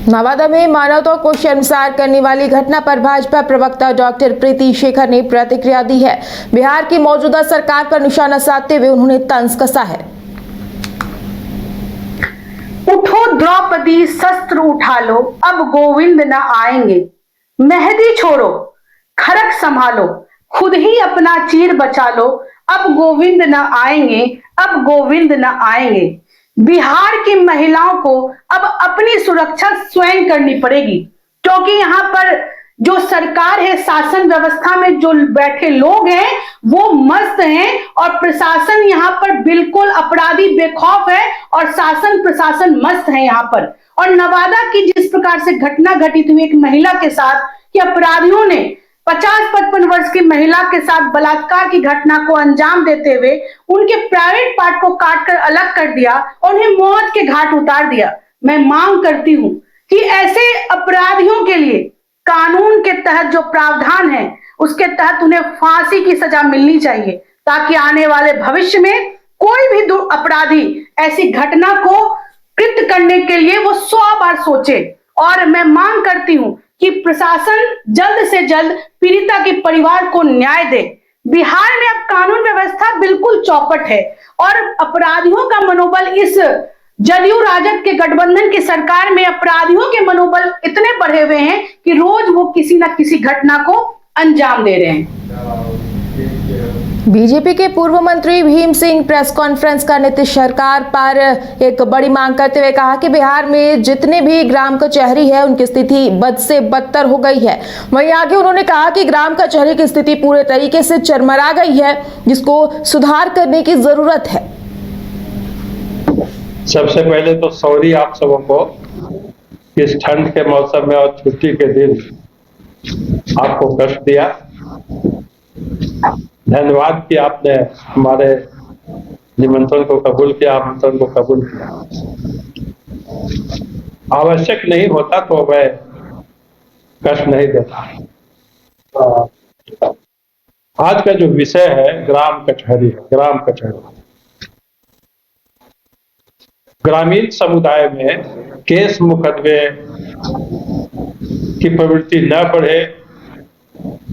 नवादा में मानवता को शर्मसार करने वाली घटना पर भाजपा प्रवक्ता डॉक्टर प्रीति शेखर ने प्रतिक्रिया दी है। बिहार की मौजूदा सरकार पर निशाना साधते हुए उन्होंने तंज कसा है। उठो द्रौपदी शस्त्र उठा लो, अब गोविंद न आएंगे। मेहंदी छोड़ो, खड़ग संभालो, खुद ही अपना चीर बचा लो। अब गोविंद न आएंगे, अब गोविंद न आएंगे। बिहार की महिलाओं को अब अपनी सुरक्षा स्वयं करनी पड़ेगी, क्योंकि यहाँ पर जो सरकार है, शासन व्यवस्था में जो बैठे लोग हैं वो मस्त हैं और प्रशासन यहाँ पर बिल्कुल अपराधी बेखौफ है और शासन प्रशासन मस्त है यहाँ पर। और नवादा की जिस प्रकार से घटना घटित हुई एक महिला के साथ कि अपराधियों ने 50-55 वर्ष की महिला के साथ बलात्कार की घटना को अंजाम देते हुए उनके प्राइवेट पार्ट को काटकर अलग कर दिया और उन्हें मौत के घाट उतार दिया। मैं मांग करती हूं कि ऐसे अपराधियों के लिए कानून के तहत जो प्रावधान है उसके तहत उन्हें फांसी की सजा मिलनी चाहिए, ताकि आने वाले भविष्य में कोई भी अपराधी ऐसी घटना को कृत्य करने के लिए वो 100 बार सोचे। और मैं मांग करती हूं कि प्रशासन जल्द से जल्द पीड़िता के परिवार को न्याय दे। बिहार में अब कानून व्यवस्था बिल्कुल चौपट है और अपराधियों का मनोबल, इस जदयू राजद के गठबंधन की सरकार में अपराधियों के मनोबल इतने बढ़े हुए हैं कि रोज वो किसी न किसी घटना को अंजाम दे रहे हैं। बीजेपी के पूर्व मंत्री भीम सिंह प्रेस कॉन्फ्रेंस का नीतीश सरकार पर एक बड़ी मांग करते हुए कहा कि बिहार में जितने भी ग्राम कचहरी है उनकी स्थिति बद से बदतर हो गई है। वहीं आगे उन्होंने कहा कि ग्राम कचहरी की स्थिति पूरे तरीके से चरमरा गई है, जिसको सुधार करने की जरूरत है। सबसे पहले तो सॉरी आप सबों को, इस ठंड के मौसम में और छुट्टी के दिन आपको कष्ट दिया। धन्यवाद कि आपने हमारे निमंत्रण को कबूल किया, आमंत्रण को कबूल किया। आवश्यक नहीं होता तो मैं कष्ट नहीं देता। आज का जो विषय है ग्राम कचहरी, ग्राम कचहरी। ग्रामीण समुदाय में केस मुकदमे की प्रवृत्ति न बढ़े,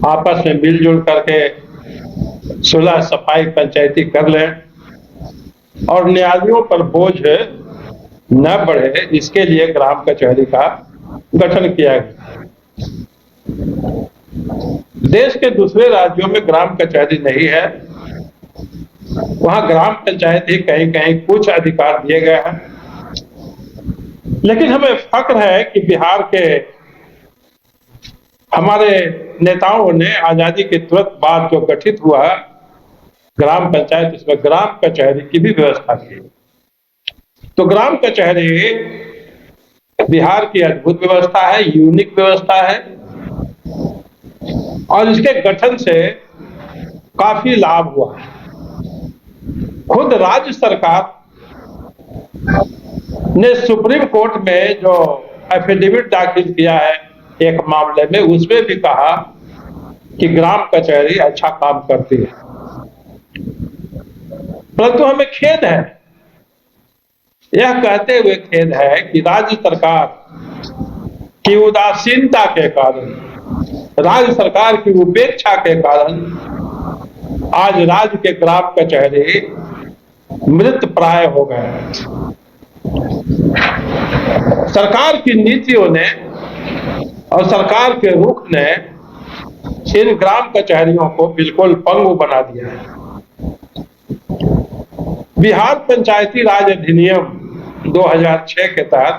आपस में मिलजुल करके सुलह सफाई पंचायती कर लें और न्यायालयों पर बोझ न बढ़े, इसके लिए ग्राम कचहरी का गठन किया गया। देश के दूसरे राज्यों में ग्राम कचहरी नहीं है, वहां ग्राम पंचायत ही कहीं कहीं कुछ अधिकार दिए गए हैं। लेकिन हमें फक्र है कि बिहार के हमारे नेताओं ने आजादी के तुरंत बाद जो गठित हुआ ग्राम पंचायत, इसमें ग्राम कचहरी की भी व्यवस्था की। तो ग्राम कचहरी बिहार की अद्भुत व्यवस्था है, यूनिक व्यवस्था है और इसके गठन से काफी लाभ हुआ है। खुद राज्य सरकार ने सुप्रीम कोर्ट में जो एफिडेविट दाखिल किया है एक मामले में, उसमें भी कहा कि ग्राम कचहरी अच्छा काम करती है। परंतु हमें खेद है, यह कहते हुए खेद है कि राज्य सरकार की उदासीनता के कारण, राज्य सरकार की उपेक्षा के कारण आज राज्य के ग्राम कचहरी मृत प्राय हो गए हैं। सरकार की नीतियों ने और सरकार के रुख ने इन ग्राम कचहरियों को बिल्कुल पंगु बना दिया है। बिहार पंचायती राज अधिनियम 2006 के तहत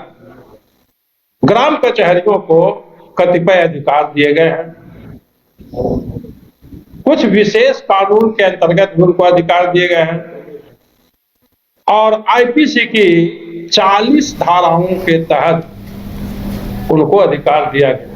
ग्राम कचहरियों को कतिपय अधिकार दिए गए हैं। कुछ विशेष कानून के अंतर्गत उनको अधिकार दिए गए हैं और आईपीसी की 40 धाराओं के तहत उनको अधिकार दिया गया।